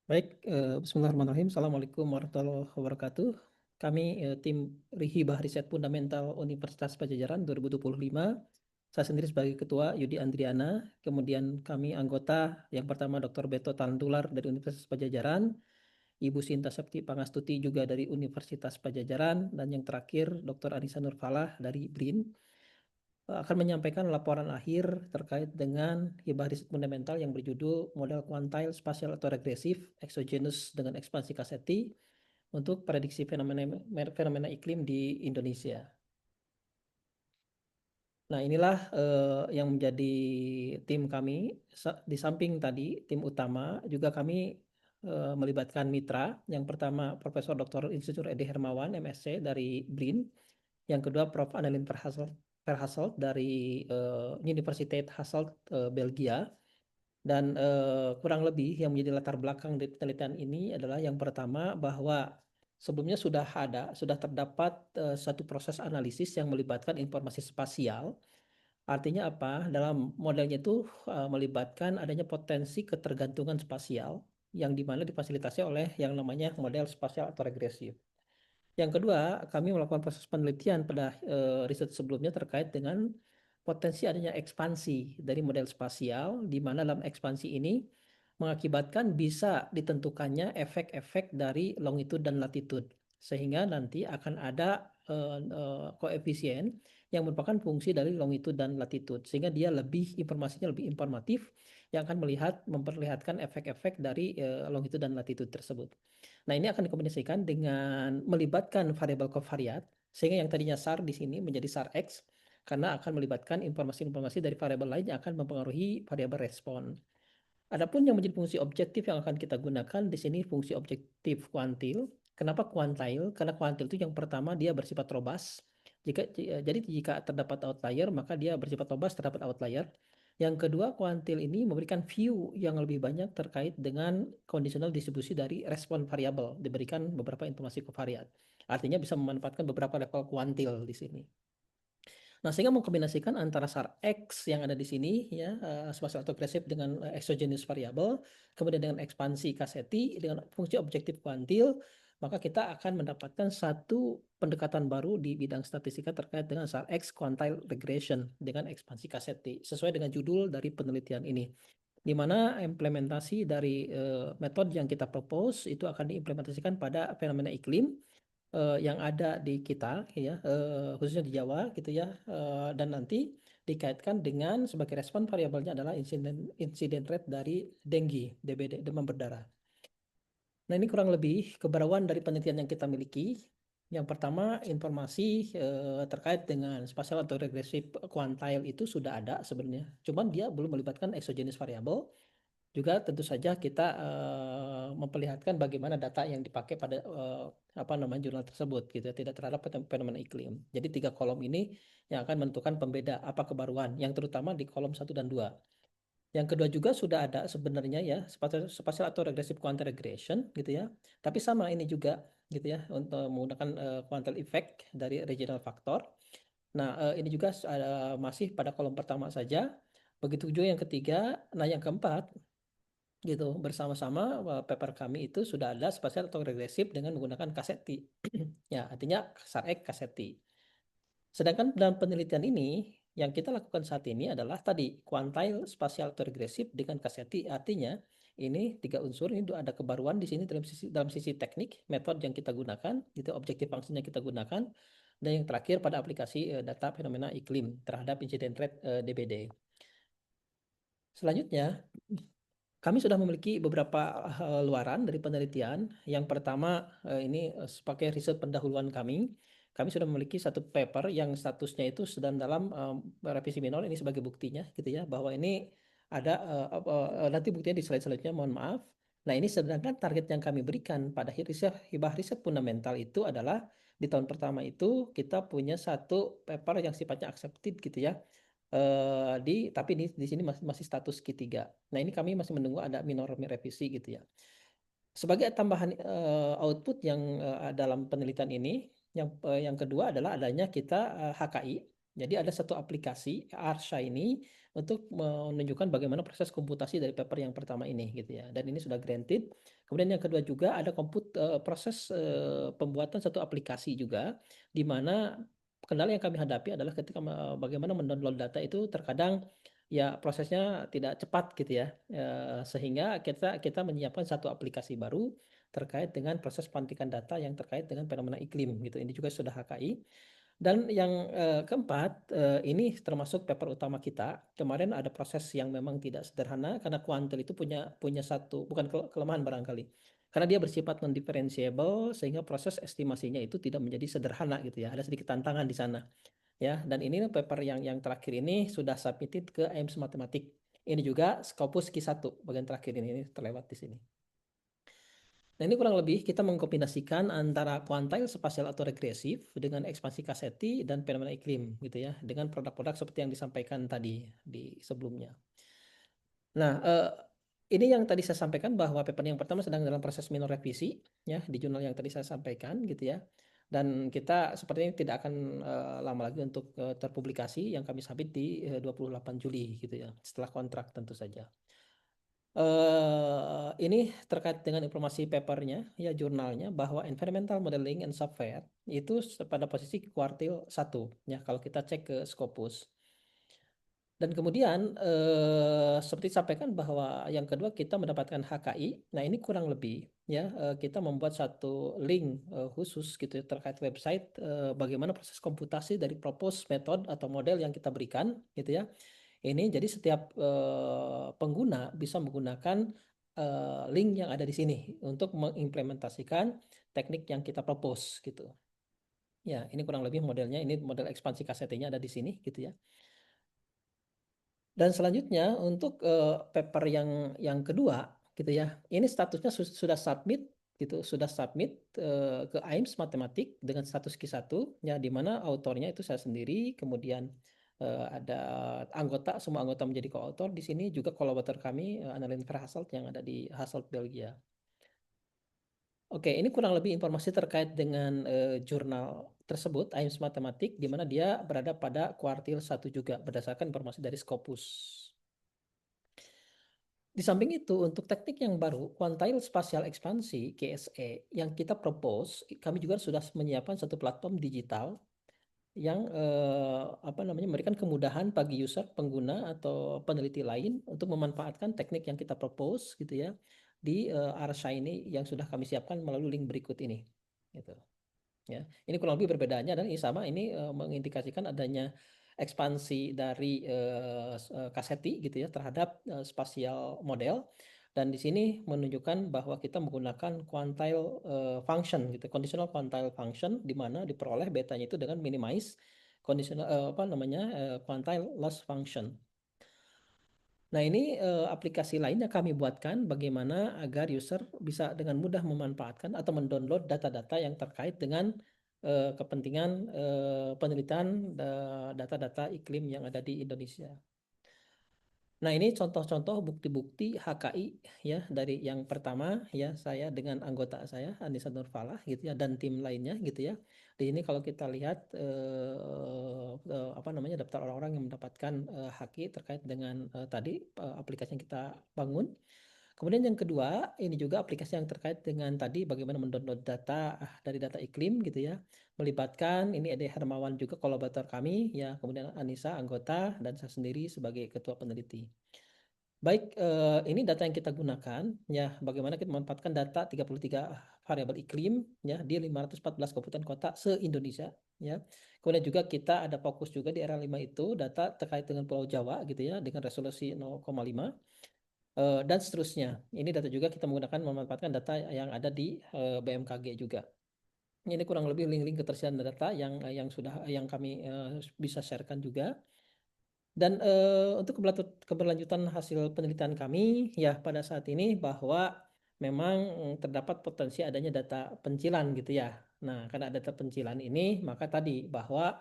Baik, Bismillahirrahmanirrahim. Assalamualaikum warahmatullahi wabarakatuh. Kami tim Hibah Riset Fundamental Universitas Padjadjaran 2025. Saya sendiri sebagai Ketua Yudi Andriana. Kemudian kami anggota yang pertama Dr. Beto Tantular dari Universitas Padjadjaran, Ibu Sinta Septi Pangastuti juga dari Universitas Padjadjaran, dan yang terakhir Dr. Anissa Nurfalah dari BRIN akan menyampaikan laporan akhir terkait dengan hibah riset fundamental yang berjudul Model Quantile Spatial atau Regresif Exogenous dengan Ekspansi Kaseti untuk prediksi fenomena, fenomena iklim di Indonesia. Nah, inilah yang menjadi tim kami. Di samping tadi tim utama, juga kami melibatkan mitra. Yang pertama Profesor Dr. Insinyur Edi Hermawan, MSc dari BRIN. Yang kedua Prof. Annelien Verhasselt dari Universiteit Hasselt, Belgia. Dan kurang lebih yang menjadi latar belakang dari penelitian ini adalah yang pertama bahwa sebelumnya sudah terdapat satu proses analisis yang melibatkan informasi spasial. Artinya apa? Dalam modelnya itu melibatkan adanya potensi ketergantungan spasial yang dimana difasilitasi oleh yang namanya model spasial atau regresif. Yang kedua, kami melakukan proses penelitian pada riset sebelumnya terkait dengan potensi adanya ekspansi dari model spasial, di mana dalam ekspansi ini mengakibatkan bisa ditentukannya efek-efek dari longitude dan latitude, sehingga nanti akan ada koefisien yang merupakan fungsi dari longitude dan latitude, sehingga dia informasinya lebih informatif yang akan memperlihatkan efek-efek dari longitude dan latitude tersebut. Nah, ini akan dikombinasikan dengan melibatkan variabel kovariat, sehingga yang tadinya SAR di sini menjadi SAR X, karena akan melibatkan informasi-informasi dari variabel lain yang akan mempengaruhi variabel respon. Adapun yang menjadi fungsi objektif yang akan kita gunakan di sini fungsi objektif kuantil. Kenapa kuantile? Karena kuantil itu yang pertama dia bersifat robust. Jadi jika terdapat outlier maka dia bersifat robust terdapat outlier. Yang kedua, kuantil ini memberikan view yang lebih banyak terkait dengan conditional distribusi dari respon variabel, diberikan beberapa informasi kovariat. Artinya bisa memanfaatkan beberapa level kuantil di sini. Nah, sehingga mengkombinasikan antara SAR X yang ada di sini ya, spasial autoagresif dengan exogenous variable, kemudian dengan ekspansi kaseti dengan fungsi objektif kuantil, maka kita akan mendapatkan satu pendekatan baru di bidang statistika terkait dengan SAR X quantile regression dengan ekspansi kaseti sesuai dengan judul dari penelitian ini, di mana implementasi dari metode yang kita propose itu akan diimplementasikan pada fenomena iklim yang ada di kita ya, khususnya di Jawa gitu ya, dan nanti dikaitkan dengan sebagai respon variabelnya adalah insiden rate dari dengue DBD, demam berdarah. Nah, ini kurang lebih kebaruan dari penelitian yang kita miliki. Yang pertama, informasi terkait dengan spasial atau regresif quantile itu sudah ada sebenarnya. Cuman dia belum melibatkan exogenous variable. Juga tentu saja kita memperlihatkan bagaimana data yang dipakai pada jurnal tersebut gitu ya, tidak terhadap fenomena iklim. Jadi 3 kolom ini yang akan menentukan pembeda apa kebaruan, yang terutama di kolom 1 dan 2. Yang kedua juga sudah ada sebenarnya ya spatial atau regressive quantile regression gitu ya. Tapi sama ini juga gitu ya untuk menggunakan quantile effect dari regional factor. Nah, ini juga masih pada kolom pertama saja. Begitu juga yang ketiga. Nah, yang keempat gitu bersama-sama paper kami itu sudah ada spasial atau regresif dengan menggunakan kaseti. Ya, artinya SAR-X kaseti. Sedangkan dalam penelitian ini yang kita lakukan saat ini adalah tadi quantile spasial atau regresif dengan kaseti. Artinya ini 3 unsur ini ada kebaruan di sini dalam sisi teknik metode yang kita gunakan, gitu objektif fungsinya kita gunakan, dan yang terakhir pada aplikasi data fenomena iklim terhadap incident rate DBD. Selanjutnya kami sudah memiliki beberapa luaran dari penelitian. Yang pertama ini sebagai riset pendahuluan kami. Kami sudah memiliki satu paper yang statusnya itu sedang dalam revisi minor. Ini sebagai buktinya, gitu ya, bahwa ini ada nanti buktinya di slide selanjutnya. Mohon maaf. Nah, ini sedangkan target yang kami berikan pada hibah riset fundamental itu adalah di tahun pertama itu kita punya satu paper yang sifatnya accepted, gitu ya, tapi di sini masih status Q3. Nah, ini kami masih menunggu ada minor revisi gitu ya. Sebagai tambahan output yang dalam penelitian ini, yang kedua adalah adanya kita HKI. Jadi ada satu aplikasi R Shiny untuk menunjukkan bagaimana proses komputasi dari paper yang pertama ini gitu ya. Dan ini sudah granted. Kemudian yang kedua juga ada proses pembuatan satu aplikasi juga, di mana kendala yang kami hadapi adalah ketika bagaimana mendownload data itu terkadang ya prosesnya tidak cepat gitu ya. Sehingga kita menyiapkan satu aplikasi baru terkait dengan proses pelantikan data yang terkait dengan fenomena iklim gitu. Ini juga sudah HKI. Dan yang keempat, ini termasuk paper utama kita. Kemarin ada proses yang memang tidak sederhana karena kuantil itu punya satu bukan kelemahan barangkali. Karena dia bersifat non-differentiable sehingga proses estimasinya itu tidak menjadi sederhana gitu ya. Ada sedikit tantangan di sana ya. Dan ini paper yang terakhir ini sudah submitted ke AIMS Matematik. Ini juga Scopus Q1 bagian terakhir ini terlewat di sini. Nah, ini kurang lebih kita mengkombinasikan antara kuantil spasial atau regresif dengan ekspansi kaseti dan fenomena iklim gitu ya, dengan produk-produk seperti yang disampaikan tadi di sebelumnya. Nah, ini yang tadi saya sampaikan bahwa paper yang pertama sedang dalam proses minor revisi ya di jurnal yang tadi saya sampaikan gitu ya. Dan kita sepertinya tidak akan lama lagi untuk terpublikasi yang kami submit di 28 Juli gitu ya, setelah kontrak tentu saja. Ini terkait dengan informasi papernya, ya jurnalnya, bahwa environmental modeling and software itu pada posisi kuartil 1, ya kalau kita cek ke Scopus. Dan kemudian seperti disampaikan bahwa yang kedua kita mendapatkan HKI. Nah ini kurang lebih ya kita membuat satu link khusus gitu ya, terkait website bagaimana proses komputasi dari proposed method atau model yang kita berikan gitu ya. Ini jadi setiap pengguna bisa menggunakan link yang ada di sini untuk mengimplementasikan teknik yang kita propose gitu. Ya, ini kurang lebih modelnya. Ini model ekspansi kasetnya ada di sini gitu ya. Dan selanjutnya untuk paper yang kedua gitu ya. Ini statusnya sudah submit gitu, sudah submit ke AIMS Matematik dengan status Q1 ya, di mana autornya itu saya sendiri, kemudian ada semua anggota menjadi koautor di sini, juga kolaborator kami Annelien Verhasselt yang ada di Hasselt Belgia. Oke, ini kurang lebih informasi terkait dengan jurnal tersebut, AIMS Matematik, di mana dia berada pada kuartil 1 juga berdasarkan informasi dari Scopus. Di samping itu, untuk teknik yang baru, quantile spatial ekspansi (QSE) yang kita propose, kami juga sudah menyiapkan satu platform digital yang memberikan kemudahan bagi user, pengguna atau peneliti lain untuk memanfaatkan teknik yang kita propose gitu ya di Arsa ini yang sudah kami siapkan melalui link berikut ini. Gitu. Ya, ini kurang lebih berbedanya dan ini sama, ini mengindikasikan adanya ekspansi dari Kaseti gitu ya terhadap spasial model, dan di sini menunjukkan bahwa kita menggunakan quantile function gitu, conditional quantile function, di mana diperoleh betanya itu dengan minimize conditional quantile loss function. Nah, ini aplikasi lain yang kami buatkan bagaimana agar user bisa dengan mudah memanfaatkan atau mendownload data-data yang terkait dengan kepentingan penelitian data-data iklim yang ada di Indonesia. Nah, ini contoh-contoh bukti-bukti HKI ya dari yang pertama ya, saya dengan anggota saya Anissa Nurfalah gitu ya dan tim lainnya gitu ya. Di ini kalau kita lihat daftar orang-orang yang mendapatkan HKI terkait dengan tadi aplikasi yang kita bangun. Kemudian yang kedua, ini juga aplikasi yang terkait dengan tadi bagaimana mendownload data dari data iklim gitu ya. Melibatkan ini Ede Hermawan juga kolaborator kami ya, kemudian Anissa anggota dan saya sendiri sebagai ketua peneliti. Baik, ini data yang kita gunakan ya, bagaimana kita memanfaatkan data 33 variabel iklim ya di 514 kabupaten kota se-Indonesia ya. Kemudian juga kita ada fokus juga di era 5 itu data terkait dengan Pulau Jawa gitu ya dengan resolusi 0,5 dan seterusnya. Ini data juga kita menggunakan memanfaatkan data yang ada di BMKG juga. Ini kurang lebih link-link ketersediaan data yang kami bisa sharekan juga. Dan untuk keberlanjutan hasil penelitian kami ya pada saat ini bahwa memang terdapat potensi adanya data pencilan gitu ya. Nah, karena data pencilan ini maka tadi bahwa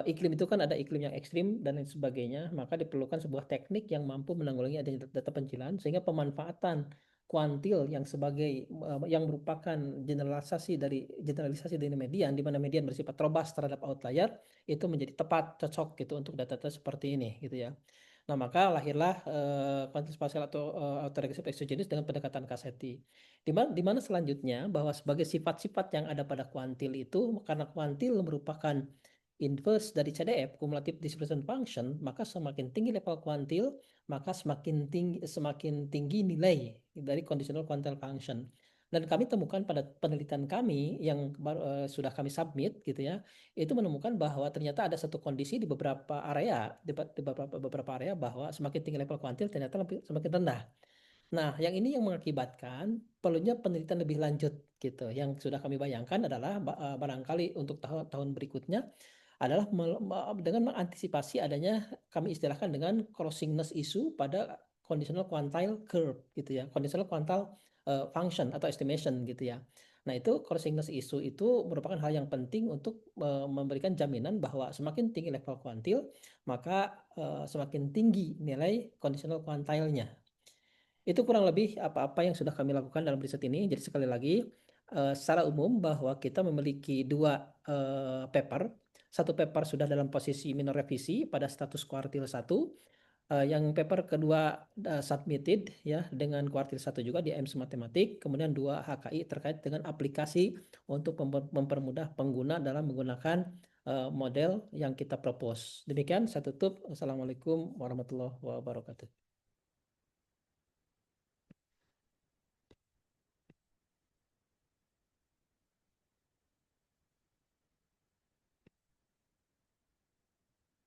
iklim itu kan ada iklim yang ekstrim dan lain sebagainya, maka diperlukan sebuah teknik yang mampu menanggulangi adanya data pencilan sehingga pemanfaatan kuantil yang sebagai yang merupakan generalisasi dari median, di mana median bersifat robust terhadap outlier, itu menjadi tepat cocok gitu untuk data-data seperti ini gitu ya. Nah, maka lahirlah kuantitas spasial atau autoregressive exogenous dengan pendekatan Cassetti. Di mana selanjutnya bahwa sebagai sifat-sifat yang ada pada kuantil itu, karena kuantil merupakan inverse dari CDF, cumulative displacement function, maka semakin tinggi level kuantil, maka semakin tinggi nilai dari conditional quantile function. Dan kami temukan pada penelitian kami yang sudah kami submit gitu ya, itu menemukan bahwa ternyata ada satu kondisi di beberapa area, di beberapa area bahwa semakin tinggi level kuantil ternyata semakin rendah. Nah, yang ini yang mengakibatkan perlunya penelitian lebih lanjut gitu. Yang sudah kami bayangkan adalah barangkali untuk tahun-tahun berikutnya adalah dengan mengantisipasi adanya, kami istilahkan dengan crossingness issue pada conditional quantile curve gitu ya, conditional quantile function atau estimation gitu ya. Nah, itu crossingness issue itu merupakan hal yang penting untuk memberikan jaminan bahwa semakin tinggi level kuantil, maka semakin tinggi nilai conditional quantile-nya. Itu kurang lebih apa-apa yang sudah kami lakukan dalam riset ini. Jadi sekali lagi, secara umum bahwa kita memiliki dua paper. Satu paper sudah dalam posisi minor revisi pada status kuartil 1. Yang paper kedua submitted ya dengan kuartil 1 juga di AIMS Matematik. Kemudian dua HKI terkait dengan aplikasi untuk mempermudah pengguna dalam menggunakan model yang kita propose. Demikian saya tutup. Assalamualaikum warahmatullahi wabarakatuh.